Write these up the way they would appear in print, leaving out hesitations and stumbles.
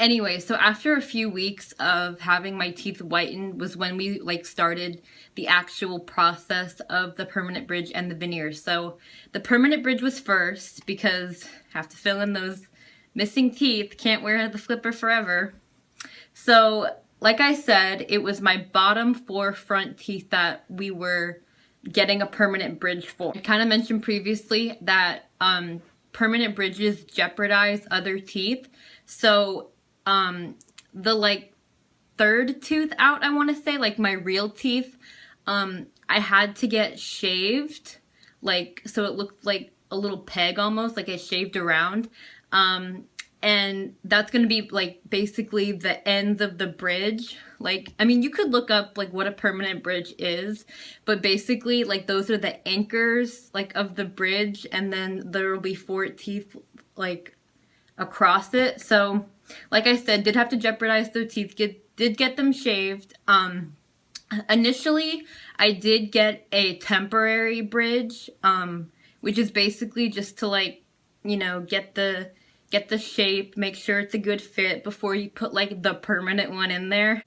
Anyway, so after a few weeks of having my teeth whitened was when we like started the actual process of the permanent bridge and the veneers. So the permanent bridge was first because have to fill in those missing teeth, can't wear the flipper forever. So like I said, it was my bottom 4 front teeth that we were getting a permanent bridge for. I kind of mentioned previously that permanent bridges jeopardize other teeth. So the like 3rd tooth out, I want to say, like my real teeth, I had to get shaved, like, so it looked like a little peg almost, like I shaved around. And that's going to be like basically the ends of the bridge. Like, I mean, you could look up like what a permanent bridge is, but basically like those are the anchors like of the bridge, and then there will be 4 teeth like across it. So like I said, did have to jeopardize their teeth, did get them shaved. Initially I did get a temporary bridge, which is basically just to like, you know, get the shape, make sure it's a good fit before you put like the permanent one in there.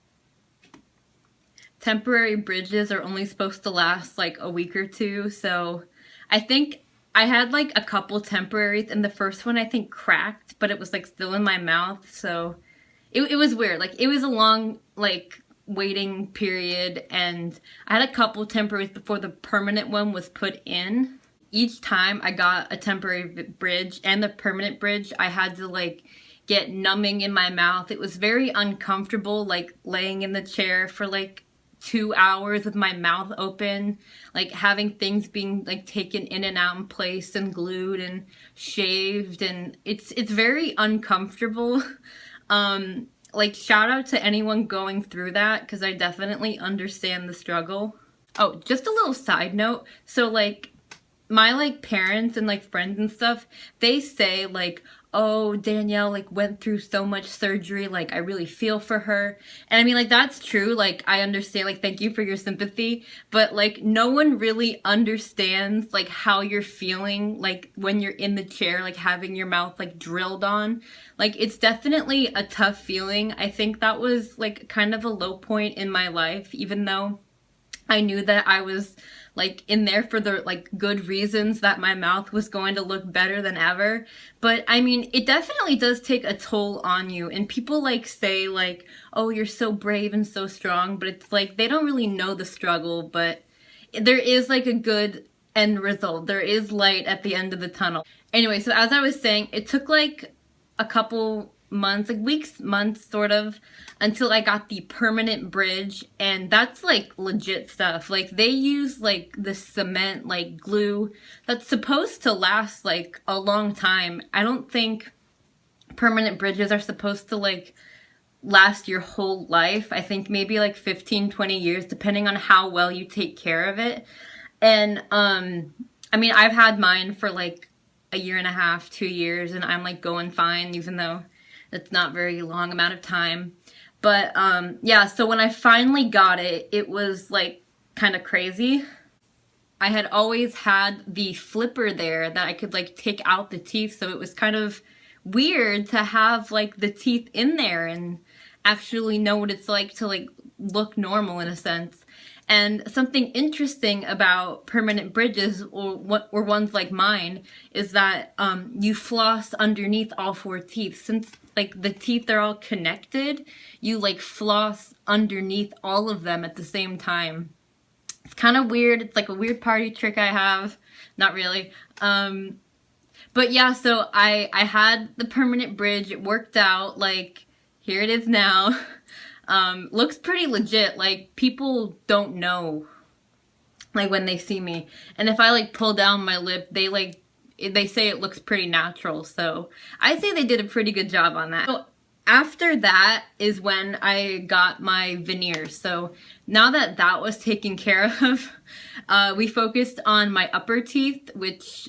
Temporary bridges are only supposed to last like a week or 2, so I think I had like a couple temporaries, and the first one I think cracked, but it was like still in my mouth, so it was weird. Like it was a long like waiting period, and I had a couple temporaries before the permanent one was put in. Each time I got a temporary bridge and the permanent bridge, I had to like get numbing in my mouth. It was very uncomfortable, like laying in the chair for like 2 hours with my mouth open, like having things being like taken in and out in place and glued and shaved, and it's very uncomfortable. Like shout out to anyone going through that, because I definitely understand the struggle. Oh, just a little side note, so like my like parents and like friends and stuff, they say like, oh, Danielle like went through so much surgery, like I really feel for her. And I mean, like that's true, like I understand, like thank you for your sympathy, but like no one really understands like how you're feeling like when you're in the chair, like having your mouth like drilled on. Like it's definitely a tough feeling. I think that was like kind of a low point in my life, even though I knew that I was like in there for the like good reasons, that my mouth was going to look better than ever. But I mean, it definitely does take a toll on you, and people like say like, oh, you're so brave and so strong, but it's like they don't really know the struggle. But there is like a good end result, there is light at the end of the tunnel. Anyway, so as I was saying, it took like a couple months, like weeks, months sort of, until I got the permanent bridge, and that's like legit stuff. Like they use like the cement like glue that's supposed to last like a long time. I don't think permanent bridges are supposed to like last your whole life. I think maybe like 15-20 years, depending on how well you take care of it. And I mean, I've had mine for like a year and a half, 2 years, and I'm like going fine, even though it's not very long amount of time. But yeah, so when I finally got it, it was like kind of crazy. I had always had the flipper there that I could like take out the teeth, so it was kind of weird to have like the teeth in there and actually know what it's like to like look normal in a sense. And something interesting about permanent bridges, or ones like mine, is that you floss underneath all 4 teeth. Since like the teeth are all connected, you like floss underneath all of them at the same time. It's kind of weird. It's like a weird party trick I have. Not really. But yeah, so I had the permanent bridge. It worked out. Like, here it is now. Looks pretty legit. Like, people don't know, like, when they see me. And if I, like, pull down my lip, they say it looks pretty natural. So I say they did a pretty good job on that. So after that is when I got my veneers. So now that that was taken care of, we focused on my upper teeth, which,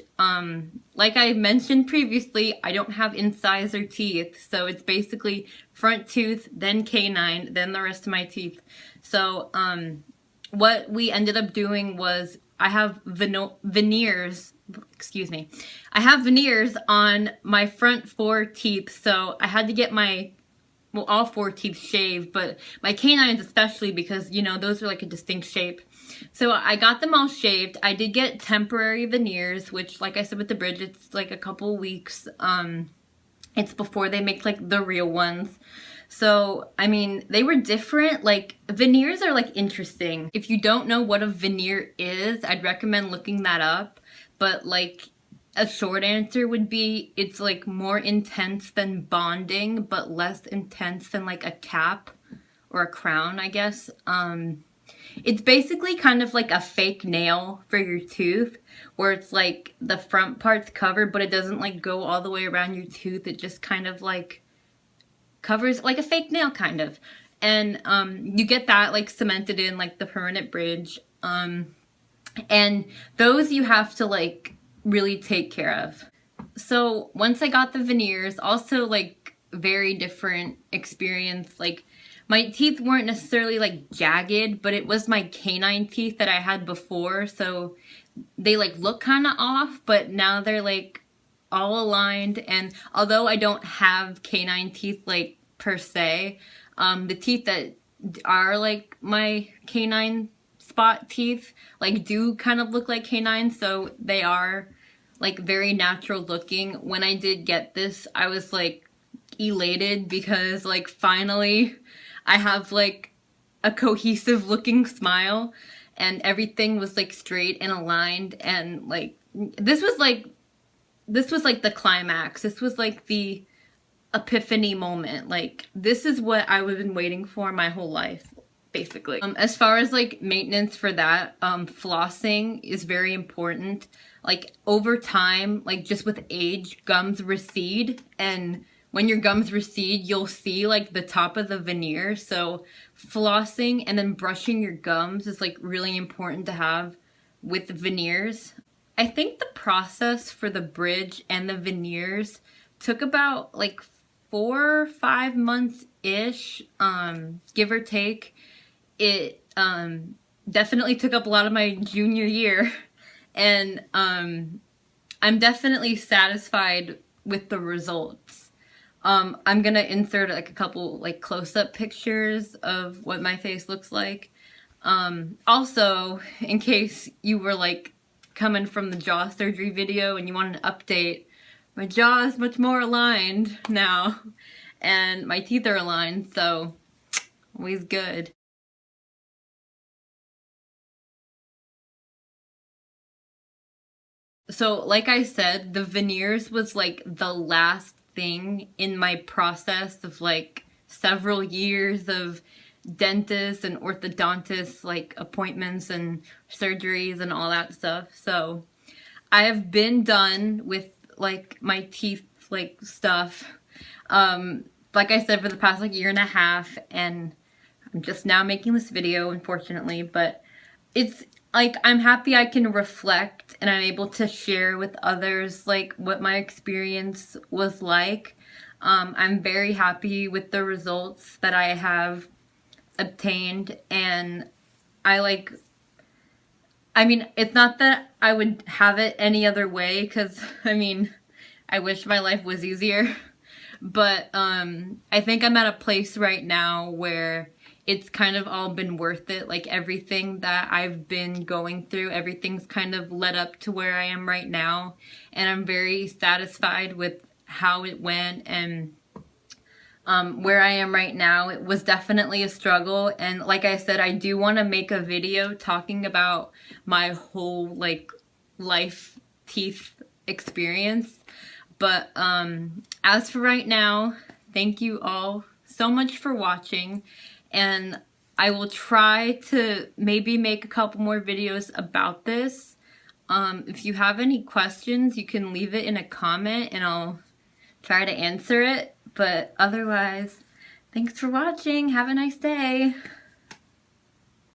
like I mentioned previously, I don't have incisor teeth. So it's basically front tooth, then canine, then the rest of my teeth. So what we ended up doing was I have veneers, excuse me. I have veneers on my front 4 teeth, so I had to get my well, all four teeth shaved, but my canines especially, because, you know, those are like a distinct shape. So I got them all shaved. I did get temporary veneers, which, like I said with the bridge, it's like a couple weeks. It's before they make like the real ones. So, I mean, they were different. Like, veneers are like interesting. If you don't know what a veneer is, I'd recommend looking that up. But like, a short answer would be it's like more intense than bonding, but less intense than like a cap or a crown, I guess. It's basically kind of like a fake nail for your tooth, where it's like the front part's covered, but it doesn't like go all the way around your tooth. It just kind of like covers like a fake nail kind of. And you get that like cemented in like the permanent bridge. And those you have to like really take care of. So once I got the veneers, also like very different experience. Like, my teeth weren't necessarily like jagged, but it was my canine teeth that I had before, so they like look kind of off, but now they're like all aligned. And although I don't have canine teeth like per se, the teeth that are like my canine spot teeth like do kind of look like canines, so they are like very natural looking. When I did get this, I was like elated because like finally I have like a cohesive looking smile, and everything was like straight and aligned, and like this was like the climax. This was like the epiphany moment. Like, this is what I've been waiting for my whole life, basically. As far as like maintenance for that, flossing is very important. Like, over time, like just with age, gums recede, and when your gums recede, you'll see like the top of the veneer. So flossing and then brushing your gums is like really important to have with veneers. I think the process for the bridge and the veneers took about like 4 or 5 months-ish, give or take. It definitely took up a lot of my junior year, and I'm definitely satisfied with the results. I'm gonna insert like a couple like close-up pictures of what my face looks like. Also, in case you were like coming from the jaw surgery video and you wanted an update, my jaw is much more aligned now, and my teeth are aligned, so always good. So, like I said, the veneers was like the last thing in my process of like several years of dentist and orthodontist like appointments and surgeries and all that stuff. So I have been done with like my teeth like stuff, like I said, for the past like year and a half, and I'm just now making this video, unfortunately, but it's like, I'm happy I can reflect and I'm able to share with others like what my experience was like. I'm very happy with the results that I have obtained, and I mean, it's not that I would have it any other way, because I mean, I wish my life was easier, but I think I'm at a place right now where it's kind of all been worth it. Like, everything that I've been going through, everything's kind of led up to where I am right now, and I'm very satisfied with how it went. And where I am right now, it was definitely a struggle, and like I said, I do want to make a video talking about my whole like life teeth experience. But as for right now, thank you all so much for watching, and I will try to maybe make a couple more videos about this. If you have any questions, you can leave it in a comment and I'll try to answer it. But otherwise, thanks for watching. Have a nice day.